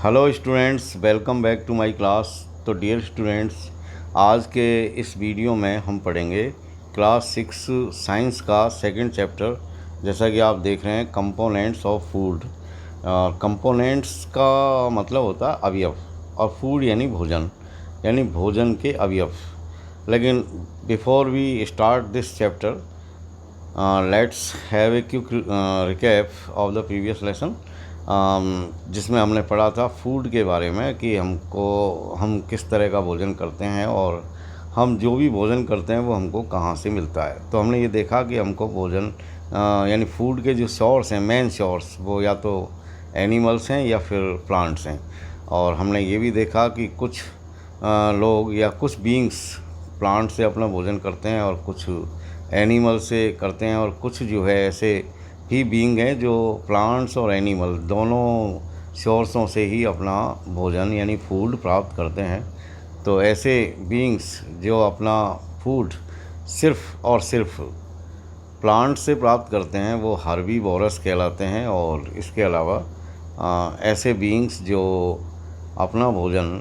Hello students, welcome back to my class. तो dear students, आज के इस वीडियो में हम पढ़ेंगे क्लास 6 साइंस का सेकंड चैप्टर। जैसा कि आप देख रहे हैं, कंपोनेंट्स ऑफ फूड। कंपोनेंट्स का मतलब होता है अवयव, और फूड यानी भोजन, यानी भोजन के अवयव। लेकिन before we start this chapter, let's have a quick recap of the previous lesson, जिसमें हमने पढ़ा था फूड के बारे में कि हम किस तरह का भोजन करते हैं और हम जो भी भोजन करते हैं वो हमको कहाँ से मिलता है। तो हमने ये देखा कि हमको भोजन यानी फूड के जो सोर्स हैं, मेन सोर्स, वो या तो एनिमल्स हैं या फिर प्लांट्स हैं। और हमने ये भी देखा कि कुछ लोग या कुछ बीइंग्स प्लांट से अपना भोजन करते हैं और कुछ एनिमल से करते हैं, और कुछ जो है ऐसे ही बीइंग हैं जो प्लांट्स और एनिमल दोनों सोर्सों से ही अपना भोजन यानी फूड प्राप्त करते हैं। तो ऐसे बीइंग्स जो अपना फूड सिर्फ़ और सिर्फ प्लांट से प्राप्त करते हैं वो हर्बीवोरस कहलाते हैं। और इसके अलावा ऐसे बीइंग्स जो अपना भोजन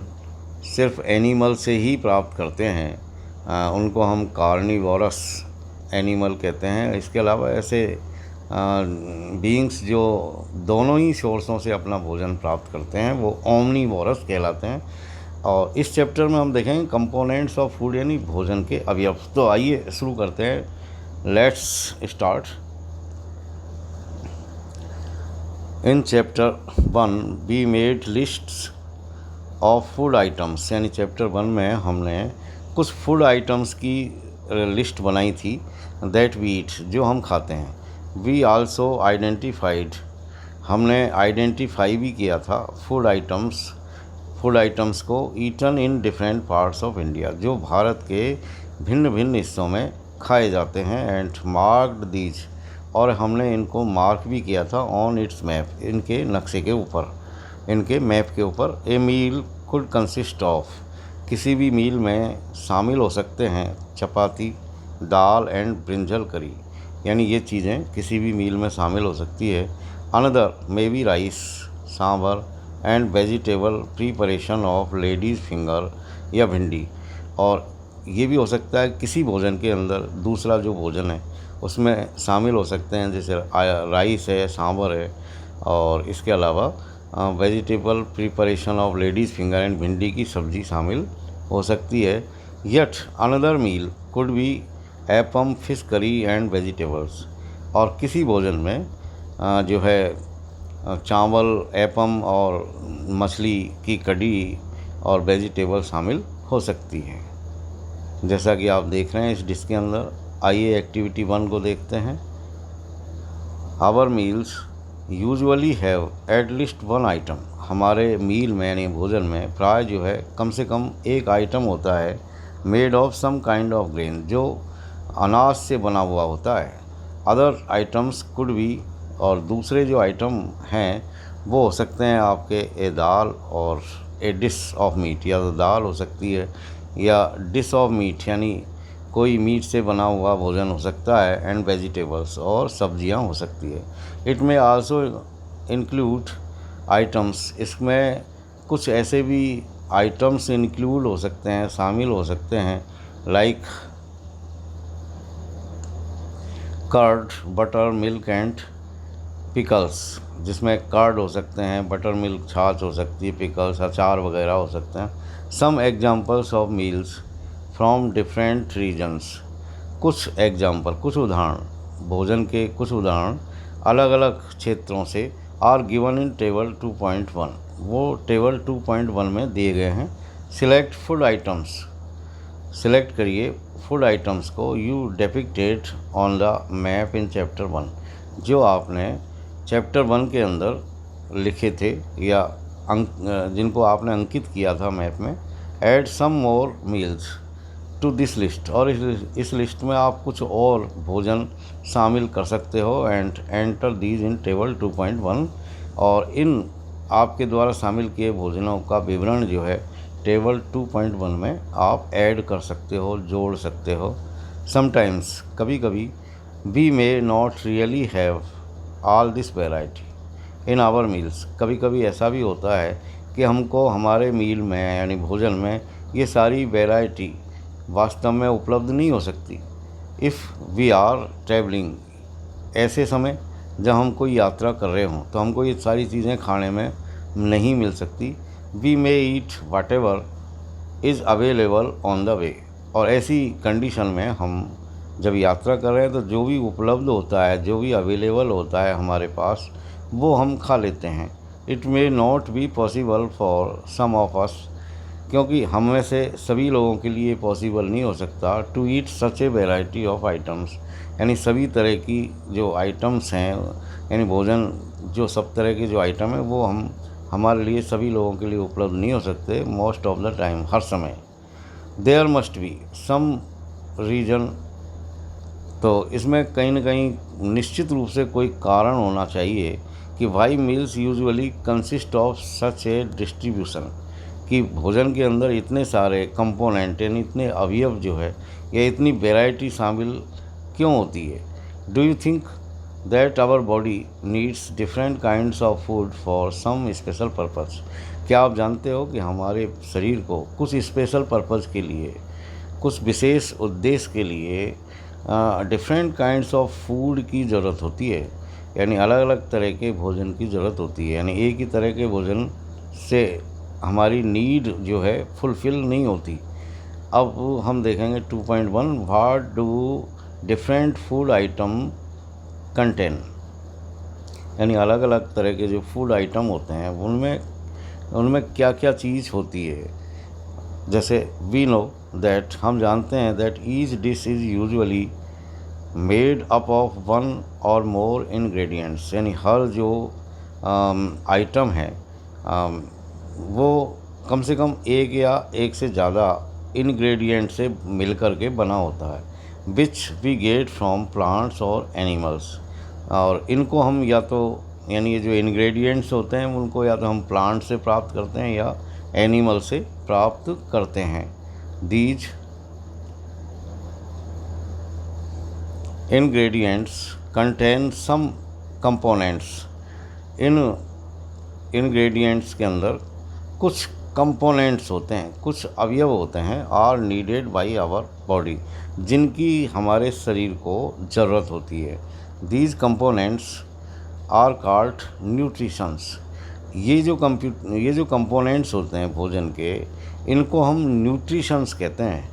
सिर्फ एनिमल से ही प्राप्त करते हैं उनको हम कार्निवोरस एनिमल कहते हैं। इसके अलावा ऐसे बीइंग्स जो दोनों ही सोर्सों से अपना भोजन प्राप्त करते हैं वो ओमनीवोरस कहलाते हैं। और इस चैप्टर में हम देखेंगे कंपोनेंट्स ऑफ फूड यानी भोजन के अवयव। तो आइए शुरू करते हैं, let's start. In chapter 1 we made lists of food items, यानी चैप्टर 1 में हमने कुछ फूड आइटम्स की लिस्ट बनाई थी, दैट वी ईट, जो हम खाते हैं। वी आल्सो आइडेंटिफाइड, हमने आइडेंटिफाई भी किया था फूड आइटम्स को eaten in different parts of India, जो भारत के भिन्न भिन्न हिस्सों में खाए जाते हैं। एंड मार्क्ड दीज, और हमने इनको मार्क भी किया था ऑन इट्स मैप, इनके नक्शे के ऊपर, इनके मैप के ऊपर। ए मील कुड कंसिस्ट ऑफ, किसी भी मील में शामिल हो सकते हैं चपाती, दाल एंड ब्रिंजल करी, यानी ये चीज़ें किसी भी मील में शामिल हो सकती है। Another may be rice, sambar and vegetable preparation of ladies finger या भिंडी। और ये भी हो सकता है किसी भोजन के अंदर दूसरा जो भोजन है उसमें शामिल हो सकते हैं, जैसे राइस है, सांभर है, और इसके अलावा vegetable preparation of ladies finger and भिंडी की सब्ज़ी शामिल हो सकती है। Yet another meal could be appam, fish curry and vegetables, और किसी भोजन में जो है चावल, एपम और मछली की कड़ी और वेजिटेबल शामिल हो सकती है, जैसा कि आप देख रहे हैं इस डिश के अंदर। आइए एक्टिविटी 1 को देखते हैं। Our meals usually have at least one item, हमारे मील में यानी भोजन में प्राय जो है कम से कम एक आइटम होता है, made of some kind of grain, जो अनाज से बना हुआ होता है। अदर आइटम्स कुड बी, और दूसरे जो आइटम हैं वो हो सकते हैं आपके ए दाल और ए डिश ऑफ मीट, या तो दाल हो सकती है या डिश ऑफ मीट यानी कोई मीट से बना हुआ भोजन हो सकता है। एंड वेजिटेबल्स, और सब्जियां हो सकती है। इट में आल्सो इंक्लूड आइटम्स, इसमें कुछ ऐसे भी आइटम्स इंक्लूड हो सकते हैं, शामिल हो सकते हैं, like curd, butter milk and pickles, जिसमें कर्ड हो सकते हैं, बटर मिल्क छाछ हो सकती है, पिकल्स अचार वगैरह हो सकते हैं। Some examples of meals from different regions, कुछ एग्जाम्पल, कुछ उदाहरण, भोजन के कुछ उदाहरण अलग अलग क्षेत्रों से आर गिवन इन टेबल 2.1, वो टेबल 2.1 में दिए गए हैं। सिलेक्ट फूड आइटम्स, सिलेक्ट करिए फूड आइटम्स को you डेपिक्टेड on the map in chapter 1, जो आपने चैप्टर 1 के अंदर लिखे थे या जिनको आपने अंकित किया था मैप में। Add some more meals to this list, और इस लिस्ट में आप कुछ और भोजन शामिल कर सकते हो। And enter these in table 2.1, और इन आपके द्वारा शामिल किए भोजनों का विवरण जो है टेबल 2.1 में आप ऐड कर सकते हो, जोड़ सकते हो। समटाइम्स, कभी कभी, we may not really have all this variety in our meals, कभी कभी ऐसा भी होता है कि हमको हमारे मील में यानी भोजन में ये सारी वैरायटी वास्तव में उपलब्ध नहीं हो सकती। इफ़ वी आर ट्रैवलिंग, ऐसे समय जब हम कोई यात्रा कर रहे हों तो हमको ये सारी चीज़ें खाने में नहीं मिल सकती। We may eat whatever is available on the way. और ऐसी कंडीशन में हम जब यात्रा कर रहे हैं तो जो भी उपलब्ध होता है, जो भी अवेलेबल होता है हमारे पास, वो हम खा लेते हैं। It may not be possible for some of us, क्योंकि हम में से सभी लोगों के लिए पॉसिबल नहीं हो सकता to eat such a variety of items, यानी सभी तरह की जो आइटम्स हैं, यानी भोजन जो सब तरह के जो आइटम है वो हमारे लिए सभी लोगों के लिए उपलब्ध नहीं हो सकते मोस्ट ऑफ द टाइम, हर समय। There must be some reason, तो इसमें कहीं ना कहीं निश्चित रूप से कोई कारण होना चाहिए कि why meals usually consist of such a distribution, कि भोजन के अंदर इतने सारे कंपोनेंट यानी इतने अवयव जो है या इतनी वैरायटी शामिल क्यों होती है। Do you think that our body needs different kinds of food for some special purpose? क्या आप जानते हो कि हमारे शरीर को कुछ स्पेशल पर्पस के लिए, कुछ विशेष उद्देश्य के लिए डिफरेंट काइंड्स ऑफ फूड की ज़रूरत होती है, यानी अलग अलग तरह के भोजन की ज़रूरत होती है। यानी एक ही तरह के भोजन से हमारी नीड जो है फुलफ़िल नहीं होती। अब हम देखेंगे 2.1, what do different food atom contain, यानी अलग अलग तरह के जो फूड आइटम होते हैं उनमें क्या क्या चीज़ होती है। जैसे वी नो दैट, हम जानते हैं that each dish is usually made up of one और मोर इंग्रेडिएंट्स, यानी हर जो आइटम है वो कम से कम एक या एक से ज़्यादा इंग्रेडिएंट से मिलकर के बना होता है। Which we get from plants और एनिमल्स, और इनको हम या तो, यानी ये जो इंग्रेडिएंट्स होते हैं उनको या तो हम प्लांट से प्राप्त करते हैं या एनिमल से प्राप्त करते हैं। These ingredients contain some components, इन इंग्रेडिएंट्स के अंदर कुछ कंपोनेंट्स होते हैं, कुछ अवयव होते हैं, are needed by our body, जिनकी हमारे शरीर को ज़रूरत होती है। These components are called nutritions. ये जो कंपोनेंट्स होते हैं भोजन के, इनको हम न्यूट्रिशंस कहते हैं,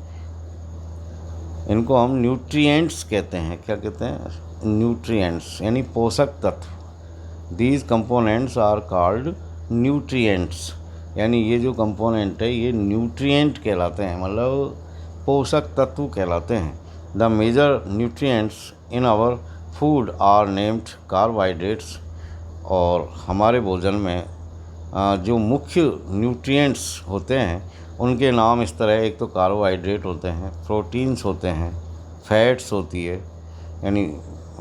इनको हम न्यूट्रिएंट्स कहते हैं। क्या कहते हैं? न्यूट्रिएंट्स, यानी पोषक तत्व। These components are called nutrients, यानी ये जो कंपोनेंट है ये न्यूट्रिएंट कहलाते हैं, मतलब पोषक तत्व कहलाते हैं। The major nutrients in our food are named carbohydrates, और हमारे भोजन में जो मुख्य न्यूट्रिएंट्स होते हैं उनके नाम इस तरह, एक तो कार्बोहाइड्रेट होते हैं, प्रोटीन्स होते हैं, फैट्स होती है, यानी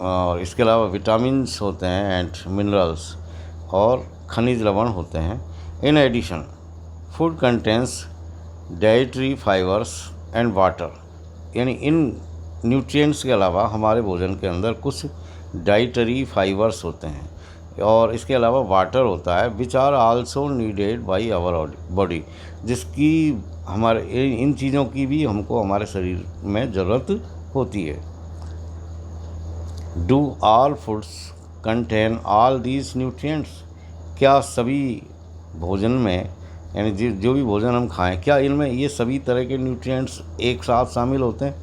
और इसके अलावा विटामिन्स होते हैं एंड मिनरल्स, और खनिज लवण होते हैं। In addition food contains dietary fibres and water, यानी इन न्यूट्रिएंट्स के अलावा हमारे भोजन के अंदर कुछ डाइटरी फाइबर्स होते हैं और इसके अलावा वाटर होता है, which are also needed by our body, जिसकी हमारे इन चीज़ों की भी हमको हमारे शरीर में ज़रूरत होती है। Do all foods contain all these nutrients? क्या सभी भोजन में, यानी जो भी भोजन हम खाएं, क्या इनमें ये सभी तरह के न्यूट्रिएंट्स एक साथ शामिल होते हैं?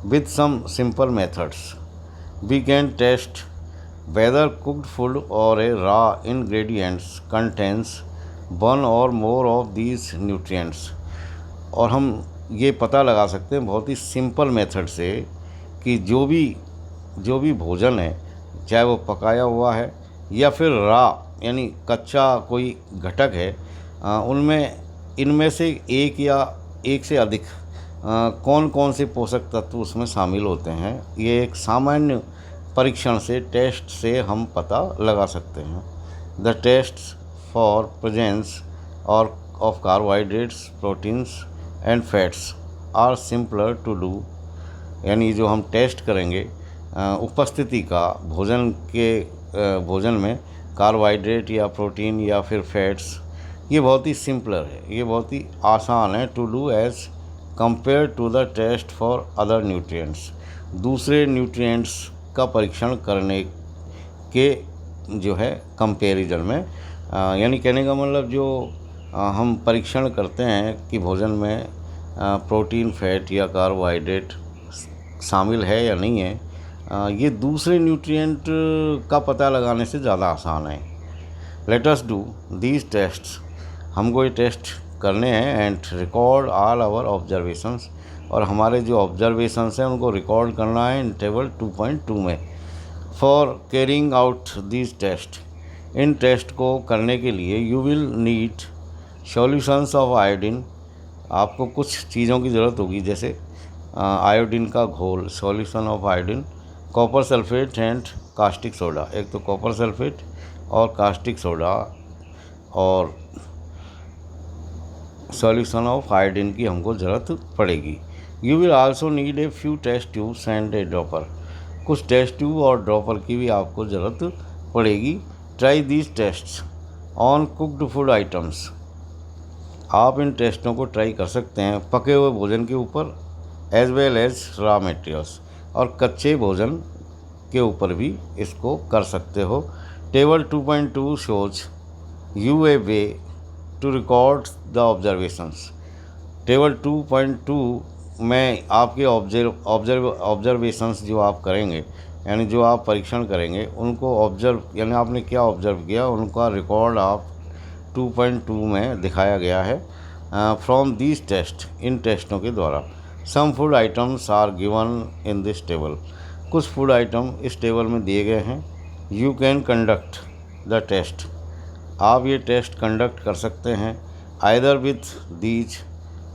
With some simple methods we can test whether cooked food or a raw ingredients contains one or more of these nutrients, और हम ये पता लगा सकते हैं बहुत ही सिंपल मेथड से कि जो भी भोजन है, चाहे वो पकाया हुआ है या फिर रा यानी कच्चा कोई घटक है, इनमें से एक या एक से अधिक कौन कौन से पोषक तत्व उसमें शामिल होते हैं, ये एक सामान्य परीक्षण से, टेस्ट से हम पता लगा सकते हैं। द टेस्ट फॉर प्रेजेंस और of carbohydrates, proteins and fats are simpler to do, यानी जो हम टेस्ट करेंगे उपस्थिति का भोजन में कार्बोहाइड्रेट या प्रोटीन या फिर फैट्स ये बहुत ही सिंपलर है, ये बहुत ही आसान है to do as compare to the test for other nutrients. दूसरे न्यूट्रिएंट्स का परीक्षण करने के जो है कंपैरिजन में, यानी कहने का मतलब जो हम परीक्षण करते हैं कि भोजन में प्रोटीन, फैट या कार्बोहाइड्रेट शामिल है या नहीं है, ये दूसरे न्यूट्रिएंट का पता लगाने से ज़्यादा आसान है। Let us do these tests, हमको ये टेस्ट करने हैं and record all our observations, और हमारे जो ऑब्जर्वेशंस हैं उनको रिकॉर्ड करना है इन टेबल 2.2 में। For carrying out these test, इन टेस्ट को करने के लिए you will need solutions of iodine. आपको कुछ चीज़ों की ज़रूरत होगी, जैसे आयोडीन का घोल, solution of iodine, copper sulphate and caustic soda. एक तो कॉपर सल्फेट और कास्टिक सोडा और सॉल्यूशन ऑफ आयोडीन की हमको ज़रूरत पड़ेगी। You will also need a few test tubes and a dropper. कुछ टेस्ट ट्यूब और ड्रॉपर की भी आपको ज़रूरत पड़ेगी। Try these tests on cooked food items. आप इन टेस्टों को ट्राई कर सकते हैं पके हुए भोजन के ऊपर, as well as raw materials, और कच्चे भोजन के ऊपर भी इसको कर सकते हो। Table 2.2 shows you a way to record the observations. Table 2.2 में आपके ऑब्जर्वेशंस जो आप करेंगे, यानी जो आप परीक्षण करेंगे, उनको ऑब्जर्व, यानी आपने क्या ऑब्जर्व किया, उनका रिकॉर्ड आप 2.2 में दिखाया गया है। फ्रॉम दीज टेस्ट, इन टेस्टों के द्वारा, some food items are given in this table. कुछ फूड आइटम इस टेबल में दिए गए हैं। You can conduct the test, आप ये टेस्ट कंडक्ट कर सकते हैं आइदर विथ दीज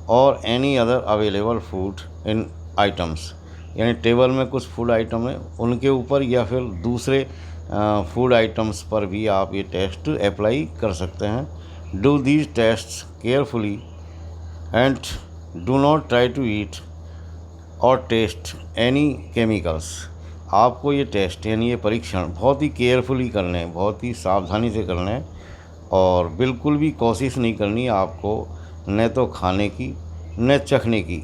और any other available food in items, यानी टेबल में कुछ फूड आइटम है उनके ऊपर, या फिर दूसरे फूड आइटम्स पर भी आप ये टेस्ट अप्लाई कर सकते हैं। Do these tests carefully and do not try to eat और टेस्ट एनी केमिकल्स। आपको ये टेस्ट, यानी ये परीक्षण बहुत ही केयरफुली करने हैं, बहुत ही सावधानी से करने हैं, और बिल्कुल भी कोशिश नहीं करनी है आपको न तो खाने की न चखने की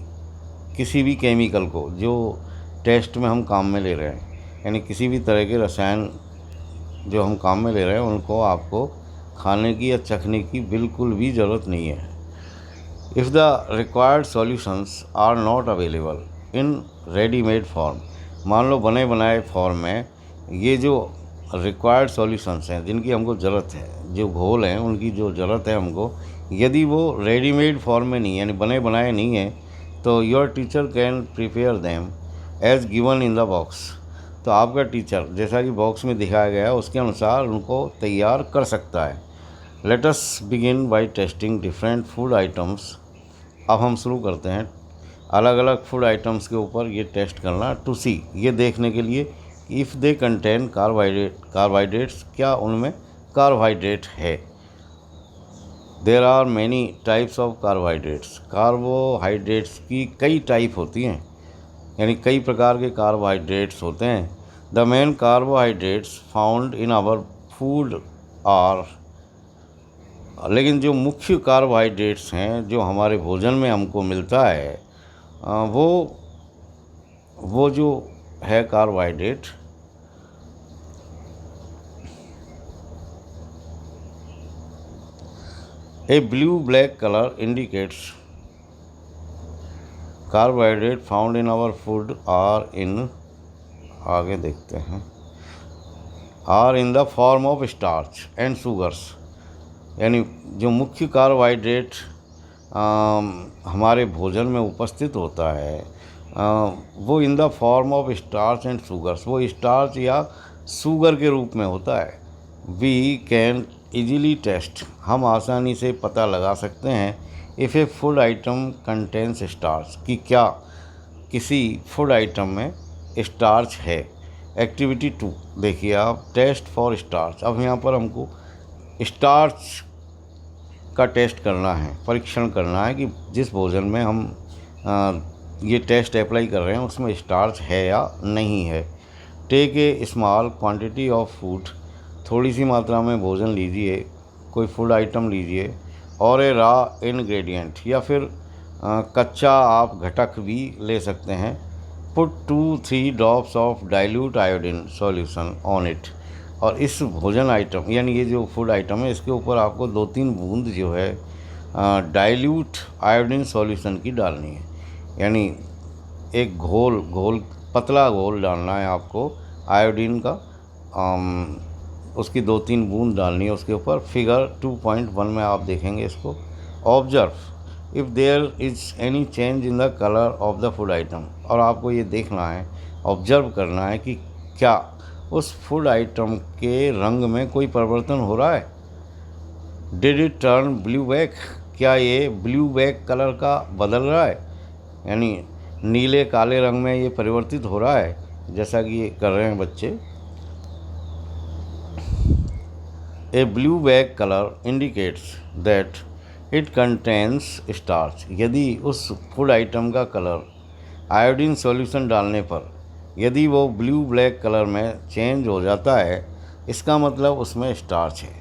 किसी भी केमिकल को जो टेस्ट में हम काम में ले रहे हैं, यानी किसी भी तरह के रसायन जो हम काम में ले रहे हैं उनको आपको खाने की या चखने की बिल्कुल भी ज़रूरत नहीं है। If the required solutions are not available in readymade form, मान लो बने बनाए फॉर्म में ये जो रिक्वायर्ड सॉल्यूशंस हैं जिनकी हमको ज़रूरत है, जो घोल हैं उनकी जो ज़रूरत है हमको, यदि वो रेडीमेड फॉर्म में नहीं, यानी बने बनाए नहीं है, तो your teacher can prepare them as given in the box. तो आपका टीचर जैसा कि बॉक्स में दिखाया गया है उसके अनुसार उनको तैयार कर सकता है। Let us begin by testing different food items. अब हम शुरू करते हैं अलग अलग फूड आइटम्स के ऊपर ये टेस्ट करना, टू सी, ये देखने के लिए इफ़ दे कंटेन कार्बोहाइड्रेट्स, क्या उनमें कार्बोहाइड्रेट है। There are many types of carbohydrates. Carbohydrates की कई टाइप होती हैं, यानी कई प्रकार के कार्बोहाइड्रेट्स होते हैं। The main carbohydrates found in our food are, लेकिन जो मुख्य कार्बोहाइड्रेट्स हैं जो हमारे भोजन में हमको मिलता है, वो जो है carbohydrate, a blue black colour indicates carbohydrate found in our food are in, आगे देखते हैं, are in the form of starch and sugars, यानी जो मुख्य कार्बोहाइड्रेट हमारे भोजन में उपस्थित होता है वो इन the form of starch and sugars, वो स्टार्च या शुगर के रूप में होता है। वी कैन इजीली टेस्ट, हम आसानी से पता लगा सकते हैं if A food item contains starch, कि क्या किसी फूड आइटम में स्टार्च है। एक्टिविटी 2 देखिए आप, टेस्ट फॉर स्टार्च। अब यहाँ पर हमको स्टार्च का टेस्ट करना है, परीक्षण करना है कि जिस भोजन में हम ये टेस्ट अप्लाई कर रहे हैं उसमें स्टार्च है या नहीं है। Take a small quantity of food, थोड़ी सी मात्रा में भोजन लीजिए, कोई फूड आइटम लीजिए, और ए रॉ इन्ग्रेडिएंट, या फिर कच्चा आप घटक भी ले सकते हैं। Put 2-3 drops of dilute iodine solution on it, और इस भोजन आइटम यानी ये जो फूड आइटम है इसके ऊपर आपको 2-3 बूंद जो है डाइल्यूट आयोडीन सॉल्यूशन की डालनी है। यानी एक घोल पतला घोल डालना है आपको आयोडीन का, उसकी 2-3 बूंद डालनी है उसके ऊपर। फिगर 2.1 में आप देखेंगे इसको। Observe if there is any change in the colour of the food item, और आपको ये देखना है, ऑब्जर्व करना है कि क्या उस फूड आइटम के रंग में कोई परिवर्तन हो रहा है। Did it turn blue back, क्या ये ब्लू बैक कलर का बदल रहा है, यानी नीले काले रंग में ये परिवर्तित हो रहा है जैसा कि ये कर रहे हैं बच्चे। A blue black colour indicates that it contains starch, यदि उस फूड आइटम का कलर आयोडीन सॉल्यूशन डालने पर यदि वो ब्लू ब्लैक कलर में चेंज हो जाता है, इसका मतलब उसमें स्टार्च है,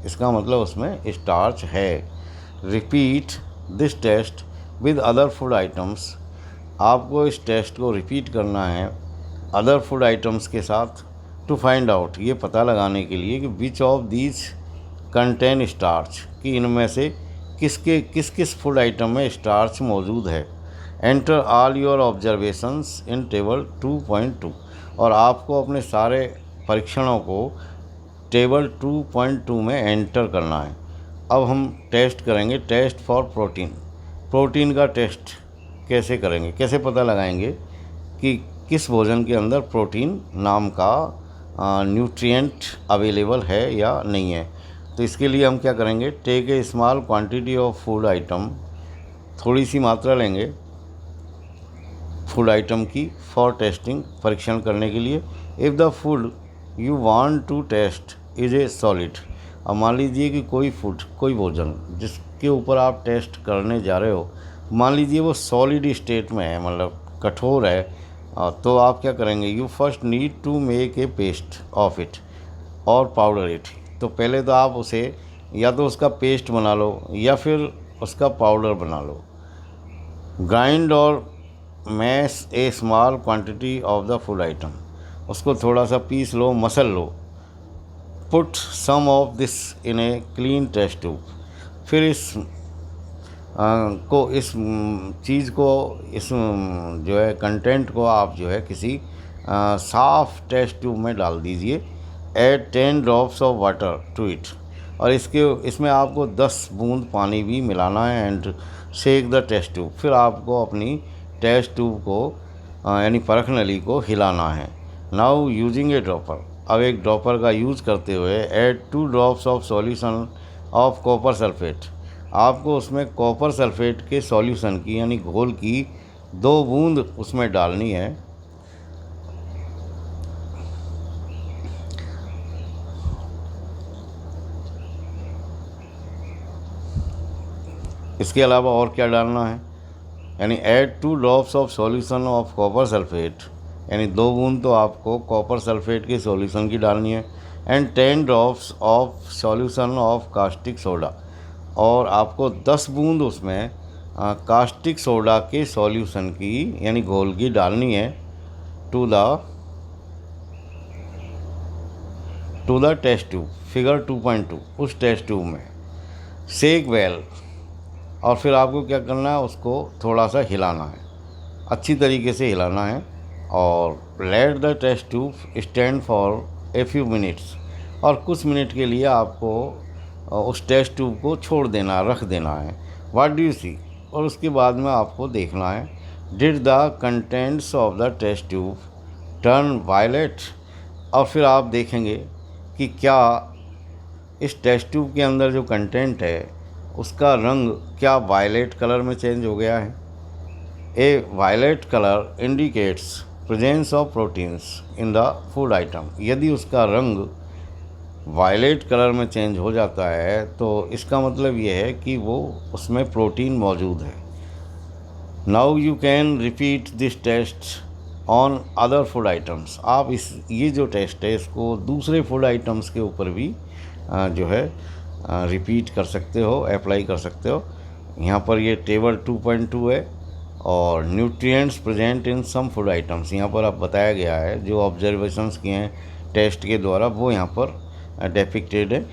इसका मतलब उसमें स्टार्च है। Repeat this test with other food items, आपको इस टेस्ट को रिपीट करना है अदर फूड आइटम्स के साथ। टू फाइंड आउट, ये पता लगाने के लिए कि which of these contain starch, कि इनमें से किस किस फूड आइटम में स्टार्च मौजूद है। Enter all your observations in table 2.2, और आपको अपने सारे परीक्षणों को टेबल 2.2 में एंटर करना है। अब हम टेस्ट करेंगे, टेस्ट फॉर प्रोटीन। प्रोटीन का टेस्ट कैसे करेंगे, कैसे पता लगाएंगे कि किस भोजन के अंदर प्रोटीन नाम का न्यूट्रिएंट अवेलेबल है या नहीं है। तो इसके लिए हम क्या करेंगे, take a small quantity of food item, थोड़ी सी मात्रा लेंगे फूड आइटम की फॉर टेस्टिंग, परीक्षण करने के लिए। If the food you want to test is a solid, अब मान लीजिए कि कोई भोजन जिसके ऊपर आप टेस्ट करने जा रहे हो, मान लीजिए वो सॉलिड स्टेट में है, मतलब कठोर है, तो आप क्या करेंगे, you first need to make a paste of it और पाउडर इट। तो पहले तो आप उसे या तो उसका पेस्ट बना लो या फिर उसका पाउडर बना लो। ग्राइंड और mash a small quantity of the food item, उसको थोड़ा सा पीस लो, मसल लो। Put some of this in a clean test tube, फिर इस चीज़ को इस जो है कंटेंट को आप जो है किसी साफ टेस्ट ट्यूब में डाल दीजिए। Add 10 drops of water to it, और इसमें आपको 10 बूंद पानी भी मिलाना है। And shake the test tube, फिर आपको अपनी टेस्ट ट्यूब को यानी परख नली को हिलाना है। नाउ यूजिंग ए ड्रॉपर, अब एक ड्रॉपर का यूज़ करते हुए add 2 drops of solution of copper sulphate, आपको उसमें कॉपर सल्फेट के सॉल्यूशन की यानी घोल की 2 बूंद उसमें डालनी है। इसके अलावा और क्या डालना है, यानी add 2 drops of solution of copper sulphate, यानी 2 बूंद तो आपको कॉपर सल्फेट के सॉल्यूशन की डालनी है। And 10 drops of solution of caustic soda, और आपको 10 बूंद उसमें कास्टिक सोडा के सॉल्यूशन की यानी घोल की डालनी है to the test tube, figure 2.2, उस टेस्ट ट्यूब में। शेक वेल, और फिर आपको क्या करना है, उसको थोड़ा सा हिलाना है, अच्छी तरीके से हिलाना है। और let the test tube stand for a few minutes, और कुछ मिनट के लिए आपको उस टेस्ट ट्यूब को छोड़ देना, रख देना है। व्हाट डू यू सी, और उसके बाद में आपको देखना है, did the contents of the test tube turn violet, और फिर आप देखेंगे कि क्या इस टेस्ट ट्यूब के अंदर जो कंटेंट है उसका रंग क्या वायलेट कलर में चेंज हो गया है। A violet colour indicates presence of proteins in the food item, यदि उसका रंग वायलेट कलर में चेंज हो जाता है तो इसका मतलब ये है कि वो उसमें प्रोटीन मौजूद है। Now you can repeat this test on other food items, आप ये जो टेस्ट है इसको दूसरे फूड आइटम्स के ऊपर भी जो है रिपीट कर सकते हो, अप्लाई कर सकते हो। यहाँ पर ये टेबल 2.2 है और nutrients present in some food items, यहाँ पर अब बताया गया है जो ऑब्जर्वेशंस किए हैं टेस्ट के द्वारा वो यहाँ पर डेपिक्टेड है।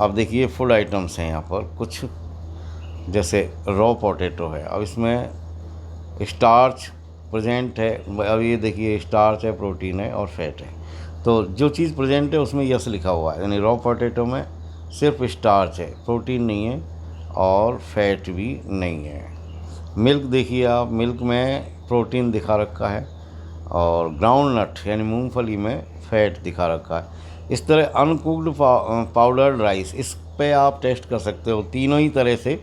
अब देखिए फूड आइटम्स हैं यहाँ पर कुछ, जैसे रॉ पोटैटो है, अब इसमें स्टार्च प्रेजेंट है। अब ये देखिए स्टार्च है, प्रोटीन है और फैट है, तो जो चीज़ प्रेजेंट है उसमें यस लिखा हुआ है, यानी रॉ पोटैटो में सिर्फ स्टार्च है, प्रोटीन नहीं है और फैट भी नहीं है। मिल्क देखिए आप, मिल्क में प्रोटीन दिखा रखा है और ग्राउंड नट यानी मूंगफली में फैट दिखा रखा है। इस तरह अनकुक्ड पाउडर्ड राइस, इस पे आप टेस्ट कर सकते हो तीनों ही तरह से,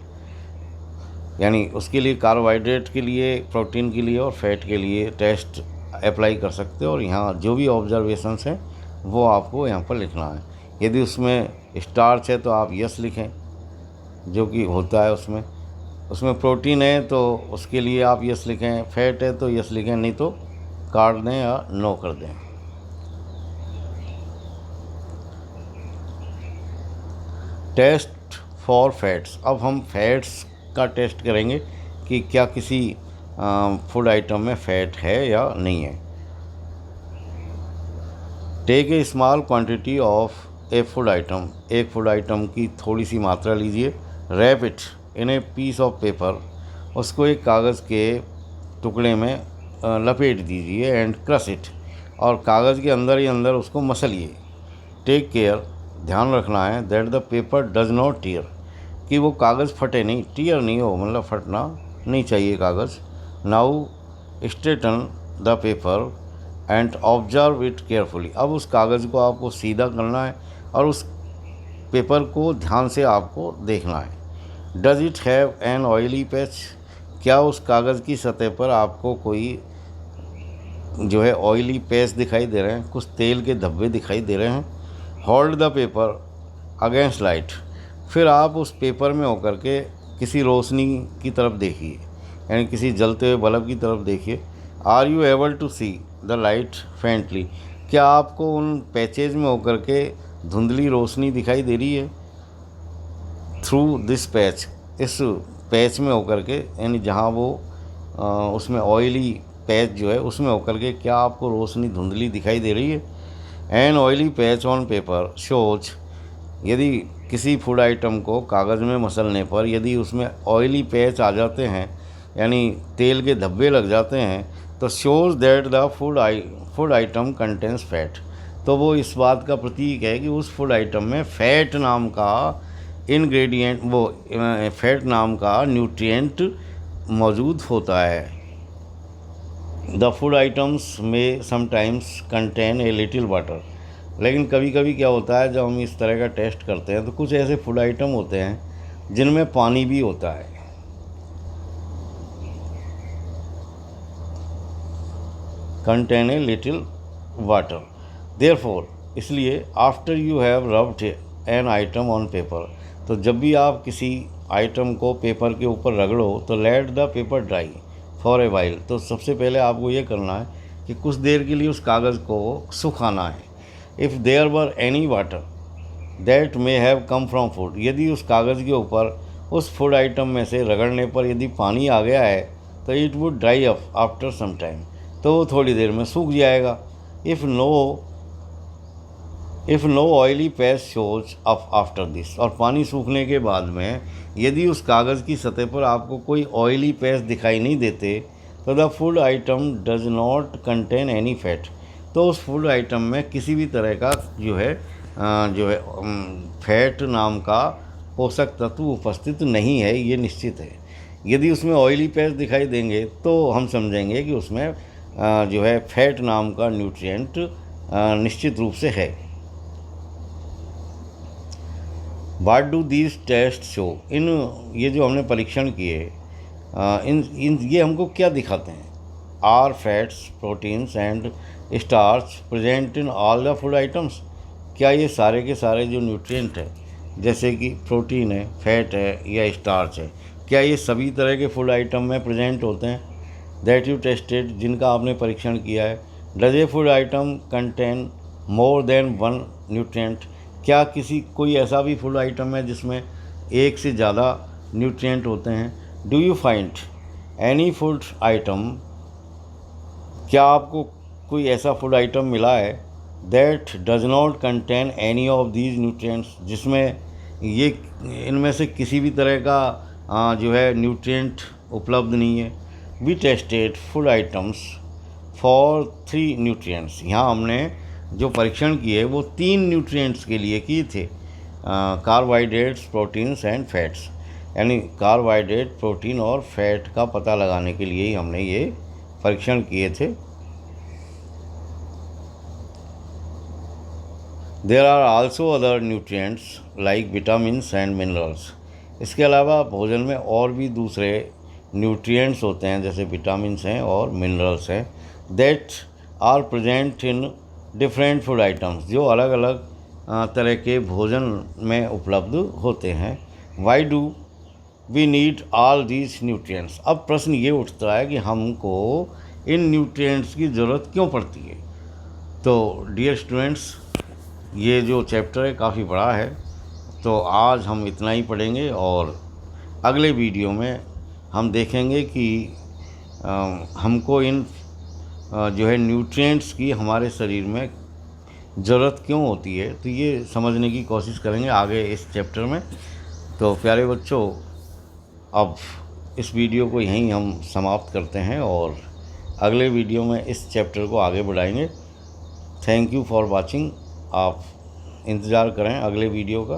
यानी उसके लिए कार्बोहाइड्रेट के लिए, प्रोटीन के लिए और फैट के लिए टेस्ट अप्लाई कर सकते हो। और यहाँ जो भी ऑब्जर्वेशंस हैं वो आपको यहाँ पर लिखना है। यदि उसमें स्टार्च है तो आप यस लिखें, जो कि होता है उसमें प्रोटीन है तो उसके लिए आप यस लिखें, फैट है तो यस लिखें, नहीं तो काट दें या नो कर दें। टेस्ट फॉर फैट्स, अब हम फैट्स का टेस्ट करेंगे कि क्या किसी फूड आइटम में फ़ैट है या नहीं है। Take a small quantity of a food item, एक फूड आइटम की थोड़ी सी मात्रा लीजिए, wrap it in a piece of paper, उसको एक कागज़ के टुकड़े में लपेट दीजिए, एंड क्रश इट, और कागज़ के अंदर ही अंदर उसको मसलिए। टेक केयर, ध्यान रखना है, that the paper does not tier, कि वो कागज़ फटे नहीं, टीयर नहीं हो मतलब फटना नहीं चाहिए कागज़। Now straighten the paper and observe it carefully, अब उस कागज़ को आपको सीधा करना है और उस पेपर को ध्यान से आपको देखना है। Does it have an oily patch, क्या उस कागज़ की सतह पर आपको कोई जो है ऑयली पैच दिखाई दे रहे हैं, कुछ तेल के धब्बे दिखाई दे रहे हैं। Hold the paper against light, फिर आप उस पेपर में होकर के किसी रोशनी की तरफ देखिए, यानी किसी जलते हुए बल्ब की तरफ देखिए। Are you able to see the light faintly, क्या आपको उन पैचेज में होकर के धुंधली रोशनी दिखाई दे रही है। थ्रू दिस पैच, इस पैच में होकर के, यानी जहाँ वो उसमें ऑयली पैच जो है उसमें होकर के क्या आपको रोशनी धुंधली दिखाई दे रही है। An oily patch on paper shows, यदि किसी फूड आइटम को कागज़ में मसलने पर यदि उसमें ऑयली पैच आ जाते हैं, यानी तेल के धब्बे लग जाते हैं, तो shows that the food item contains fat, तो वो इस बात का प्रतीक है कि उस फूड आइटम में फ़ैट नाम का इंग्रेडिएंट, वो फैट नाम का न्यूट्रिएंट मौजूद होता है। द फूड आइटम्स में sometimes contain a little water, लेकिन कभी कभी क्या होता है जब हम इस तरह का टेस्ट करते हैं तो कुछ ऐसे फूड आइटम होते हैं जिनमें पानी भी होता है। Contain a little water, therefore, इसलिए after you have rubbed an item on paper, तो जब भी आप किसी आइटम को पेपर के ऊपर रगड़ो तो let the paper dry for a while, तो सबसे पहले आपको ये करना है कि कुछ देर के लिए उस कागज़ को सुखाना है। If there were any water that may have come from food, यदि उस कागज़ के ऊपर उस फूड आइटम में से रगड़ने पर यदि पानी आ गया है तो it would dry up after some time, तो वो थोड़ी देर में सूख जाएगा। If no oily patch shows up after this, और पानी सूखने के बाद में यदि उस कागज़ की सतह पर आपको कोई ऑयली पैच दिखाई नहीं देते तो the food item does not contain any fat, तो उस फूड आइटम में किसी भी तरह का जो है फैट नाम का पोषक तत्व उपस्थित नहीं है, ये निश्चित है। यदि उसमें ऑयली पैच दिखाई देंगे तो हम समझेंगे कि उसमें जो है फैट नाम का न्यूट्रिएंट निश्चित रूप से है। What do these test show, इन ये जो हमने परीक्षण किए इन ये हमको क्या दिखाते हैं। Are fats, proteins and starch present in all the food items, क्या ये सारे के सारे जो न्यूट्रिएंट है जैसे कि प्रोटीन है, फैट है या स्टार्च है, क्या ये सभी तरह के फूड आइटम में प्रेजेंट होते हैं। दैट यू टेस्टेड, जिनका आपने परीक्षण किया है। Does a food atom contain more than one nutrient, क्या कोई ऐसा भी फूड आइटम है जिसमें एक से ज़्यादा न्यूट्रिएंट होते हैं? Do you find any food item, क्या आपको कोई ऐसा फूड आइटम मिला है that does not contain any of these nutrients, जिसमें ये इनमें से किसी भी तरह का जो है न्यूट्रिएंट उपलब्ध नहीं है? We tested food items for 3 nutrients. यहाँ हमने जो परीक्षण किए वो 3 न्यूट्रिएंट्स के लिए किए थे, कार्बोहाइड्रेट्स, प्रोटीन्स एंड फैट्स। यानी कार्बोहाइड्रेट, प्रोटीन और फैट का पता लगाने के लिए ही हमने ये परीक्षण किए थे। There are also other nutrients like vitamins and minerals. इसके अलावा भोजन में और भी दूसरे न्यूट्रिएंट्स होते हैं, जैसे विटामिन्स हैं और मिनरल्स हैं, that are present in different food items, जो अलग अलग तरह के भोजन में उपलब्ध होते हैं। Why do we need all these nutrients? अब प्रश्न ये उठता है कि हमको इन न्यूट्रिएंट्स की ज़रूरत क्यों पड़ती है? तो डियर स्टूडेंट्स, ये जो चैप्टर है काफ़ी बड़ा है, तो आज हम इतना ही पढ़ेंगे और अगले वीडियो में हम देखेंगे कि हमको इन जो है न्यूट्रिएंट्स की हमारे शरीर में ज़रूरत क्यों होती है, तो ये समझने की कोशिश करेंगे आगे इस चैप्टर में। तो प्यारे बच्चों, अब इस वीडियो को यहीं हम समाप्त करते हैं और अगले वीडियो में इस चैप्टर को आगे बढ़ाएंगे। Thank you for watching. आप इंतज़ार करें अगले वीडियो का।